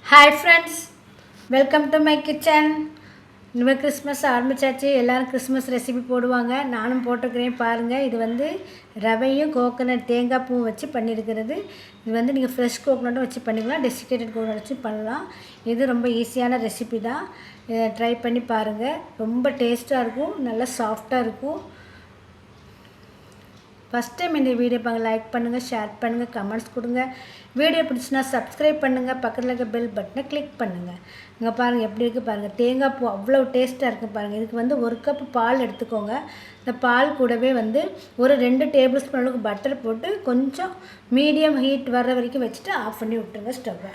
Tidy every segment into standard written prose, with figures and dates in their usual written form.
Hi friends, welcome to my kitchen. இனிமேல் Christmas ஆரம்பித்தாச்சு. எல்லோரும் Christmas recipe போடுவாங்க, நானும் போட்டிருக்கிறேன் பாருங்கள். இது வந்து ரவையும் கோகோனட் தேங்காய் பூவும் வச்சு பண்ணியிருக்கிறது. இது வந்து நீங்கள் ஃப்ரெஷ் கோகோனட்டும் வச்சு பண்ணிக்கலாம், டெசிகேட்டட் கோகோனட் வச்சு பண்ணலாம். இது ரொம்ப ஈஸியான ரெசிபி தான். ட்ரை பண்ணி பாருங்கள். ரொம்ப டேஸ்ட்டாக இருக்கும், நல்லா சாஃப்டாக இருக்கும். ஃபஸ்ட் டைம் இந்த வீடியோ பாருங்கள், லைக் பண்ணுங்கள், ஷேர் பண்ணுங்கள், கமெண்ட்ஸ் கொடுங்க. வீடியோ பிடிச்சினா சப்ஸ்கிரைப் பண்ணுங்கள், பக்கத்தில் இருக்க பெல் பட்டனை கிளிக் பண்ணுங்கள். இங்கே பாருங்கள் எப்படி இருக்குது பாருங்கள். தேங்காய் பூ அவ்வளோ டேஸ்ட்டாக இருக்குது பாருங்கள். இதுக்கு வந்து 1 கப் பால் எடுத்துக்கோங்க. இந்த பால் கூடவே வந்து ஒரு 2 டேபிள் ஸ்பூன் அளவுக்கு பட்டர் போட்டு கொஞ்சம் மீடியம் ஹீட் வர்ற வரைக்கும் வச்சுட்டு ஆஃப் பண்ணி விட்டுருங்க ஸ்டவ்வை.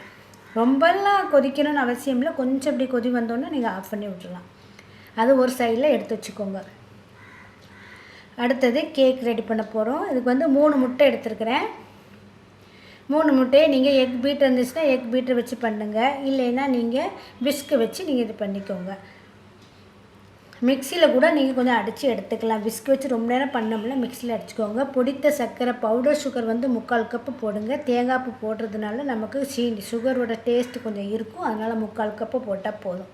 ரொம்பலாம் கொதிக்கணும்னு அவசியம் இல்லை, கொஞ்சம் இப்படி கொதி வந்தோன்னே நீங்கள் ஆஃப் பண்ணி விட்டுடலாம். அது ஒரு சைடில் எடுத்து வச்சுக்கோங்க. அடுத்தது கேக் ரெடி பண்ண போகிறோம். இதுக்கு வந்து 3 முட்டை எடுத்துருக்கிறேன். 3 முட்டையை நீங்கள் எக் பீட்டர் இருந்துச்சுன்னா எக் பீட்டர் வச்சு பண்ணுங்கள், இல்லைன்னா நீங்கள் விஸ்க்கு வச்சு நீங்கள் இது பண்ணிக்கோங்க. மிக்சியில் கூட நீங்கள் கொஞ்சம் அடித்து எடுத்துக்கலாம். விஸ்க் வச்சு ரொம்ப நேரம் பண்ணோம்னா மிக்சியில் அடிச்சுக்கோங்க. பொடித்த சர்க்கரை பவுடர் சுகர் வந்து 3/4 கப்பு போடுங்க. தேங்காய் பூ போடுறதுனால நமக்கு சுகரோட டேஸ்ட்டு கொஞ்சம் இருக்கும், அதனால் 3/4 கப்பு போட்டால் போதும்.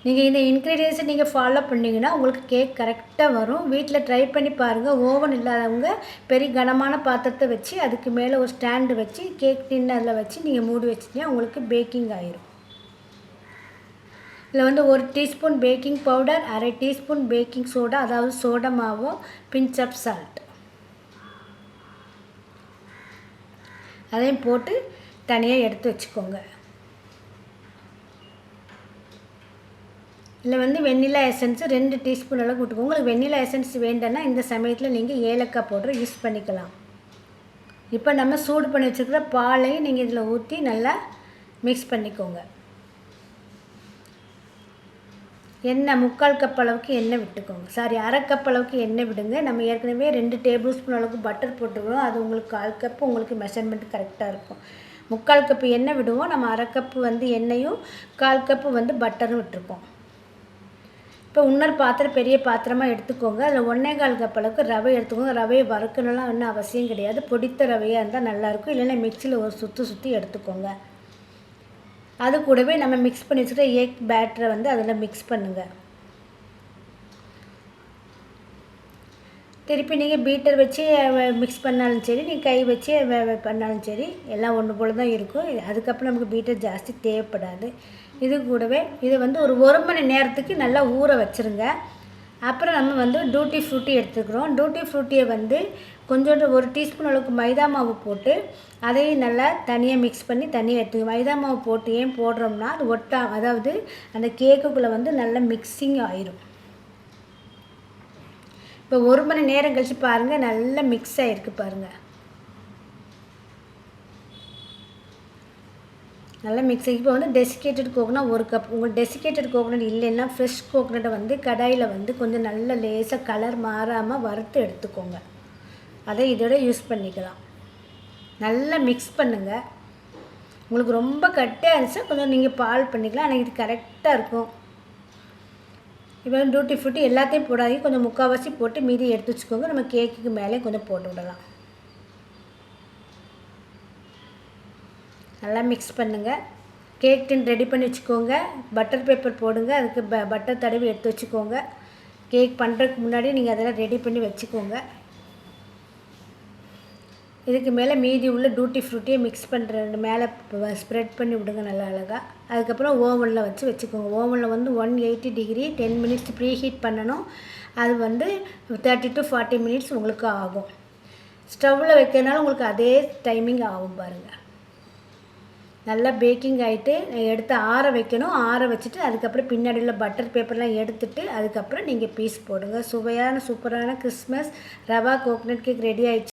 நீங்கள் இந்த இன்க்ரீடியன்ஸை நீங்கள் ஃபாலோ பண்ணிங்கன்னா உங்களுக்கு கேக் கரெக்டாக வரும். வீட்டில் ட்ரை பண்ணி பாருங்கள். ஓவன் இல்லாதவங்க பெரிய கனமான பாத்திரத்தை வச்சு அதுக்கு மேலே ஒரு ஸ்டாண்டு வச்சு கேக் டின் அதில் வச்சு நீங்கள் மூடி வச்சிட்டிங்கன்னா உங்களுக்கு பேக்கிங் ஆயிரும். இதில் வந்து 1 teaspoon baking powder, 1/2 teaspoon baking soda, அதாவது சோடா மாவோ, பிஞ்ச் ஆஃப் சால்ட் அதையும் போட்டு தனியாக எடுத்து வச்சுக்கோங்க. இதில் வந்து வெண்ணிலா எசன்ஸு 2 டீஸ்பூன் அளவுக்கு விட்டுக்கோங்க. உங்களுக்கு வெண்ணிலா எசன்ஸ் வேண்டாம்னா இந்த சமயத்தில் நீங்கள் ஏலக்காய் பவுடர் யூஸ் பண்ணிக்கலாம். இப்போ நம்ம சூடு பண்ணி வச்சுருக்கிற பாலையும் நீங்கள் இதில் ஊற்றி நல்லா மிக்ஸ் பண்ணிக்கோங்க. எண்ணெய் 3/4 கப் அளவுக்கு எண்ணெய் விட்டுக்கோங்க. 1/2 கப் அளவுக்கு எண்ணெய் விடுங்க. நம்ம ஏற்கனவே 2 டேபிள் ஸ்பூன் அளவுக்கு பட்டர் போட்டுக்கிறோம். அது உங்களுக்கு 1/4 கப்பு உங்களுக்கு மெஷர்மெண்ட் கரெக்டாக இருக்கும். 3/4 கப்பு எண்ணெய் விடுவோம். நம்ம 1/2 கப்பு வந்து எண்ணெயும் 1/4 கப்பு வந்து பட்டரும் விட்டுருக்கோம். இப்போ இன்னொரு பாத்திரம் பெரிய பாத்திரமாக எடுத்துக்கோங்க. அதில் 1/4 கப் அளவுக்கு ரவை எடுத்துக்கோங்க. ரவையை வறுக்கணும்லாம் ஒன்றும் அவசியம் கிடையாது. பொடித்த ரவையாக இருந்தால் நல்லாயிருக்கும், இல்லைன்னா மிக்சியில் ஒரு சுற்றி எடுத்துக்கோங்க. அது கூடவே நம்ம மிக்ஸ் பண்ணி வச்சுக்கிற எக் பேட்டரை வந்து அதில் மிக்ஸ் பண்ணுங்கள். திருப்பி நீங்கள் பீட்டர் வச்சு மிக்ஸ் பண்ணாலும் சரி, நீங்கள் கை வச்சு பண்ணாலும் சரி, எல்லாம் ஒன்று போல் தான் இருக்கும். அதுக்கப்புறம் நமக்கு பீட்டர் ஜாஸ்தி தேவைப்படாது. இது கூடவே இது வந்து ஒரு 1 மணி நேரத்துக்கு நல்லா ஊற வச்சுருங்க. அப்புறம் நம்ம வந்து டூட்டி ஃப்ரூட்டி எடுத்துக்கிறோம். டூட்டி ஃப்ரூட்டியை வந்து கொஞ்சோண்டு 1 டீஸ்பூன் அளவுக்கு மைதா மாவு போட்டு அதையும் நல்லா தனியாக மிக்ஸ் பண்ணி தனியாக எடுத்துக்கணும். மைதா மாவு போட்டு ஏன் போடுறோம்னா அது அதாவது அந்த கேக்குக்குள்ளே வந்து நல்லா மிக்சிங் ஆயிரும். இப்போ 1 மணி நேரம் கழித்து பாருங்கள், நல்லா மிக்ஸ் ஆகிருக்கு பாருங்கள். நல்லா மிக்ஸ் ஆகி இப்போ வந்து டெசிகேட்டட் கோகோனட் 1 கப். உங்களுக்கு டெசிகேட்டட் கோகோனட் இல்லைன்னா ஃப்ரெஷ் கோகோனட்டை வந்து கடாயில் வந்து கொஞ்சம் நல்ல லேசாக கலர் மாறாமல் வறுத்து எடுத்துக்கோங்க. அதை இதோட யூஸ் பண்ணிக்கலாம். நல்லா மிக்ஸ் பண்ணுங்கள். உங்களுக்கு ரொம்ப கட்டியாக இருந்துச்சா கொஞ்சம் நீங்கள் பால் பண்ணிக்கலாம், ஆனால் இது கரெக்டாக இருக்கும். இப்போ டூட்டி ஃப்ரூட்டி எல்லாத்தையும் போடாதீங்க, கொஞ்சம் முக்கால்வாசி போட்டு மீதி எடுத்து வச்சுக்கோங்க. நம்ம கேக்குக்கு மேலே கொஞ்சம் போட்டு விடலாம். நல்லா மிக்ஸ் பண்ணுங்கள். கேக் டின் ரெடி பண்ணி வச்சுக்கோங்க. பட்டர் பேப்பர் போடுங்க, அதுக்கு பட்டர் தடவி எடுத்து வச்சுக்கோங்க. கேக் பண்ணுறதுக்கு முன்னாடி நீங்கள் அதெல்லாம் ரெடி பண்ணி வச்சுக்கோங்க. இதுக்கு மேலே மீதி உள்ள டூட்டி ஃப்ரூட்டியை மிக்ஸ் பண்ணுற மேலே ஸ்ப்ரெட் பண்ணி விடுங்க நல்லா அழகாக. அதுக்கப்புறம் ஓவனில் வச்சுக்கோங்க. ஓவனில் வந்து 180 டிகிரி 10 மினிட்ஸ் ப்ரீ ஹீட் பண்ணணும். அது வந்து 30 to 40 மினிட்ஸ் உங்களுக்கு ஆகும். ஸ்டவ்வில் வைக்கிறதுனால உங்களுக்கு அதே டைமிங் ஆகும் பாருங்கள். நல்லா பேக்கிங் ஆகிட்டு எடுத்து ஆற வைக்கணும். ஆற வச்சுட்டு அதுக்கப்புறம் பின்னாடி உள்ள பட்டர் பேப்பர்லாம் எடுத்துட்டு அதுக்கப்புறம் நீங்கள் பீஸ் போடுங்க. சுவையான சூப்பரான Christmas rava coconut cake ready ஆகிடுச்சு.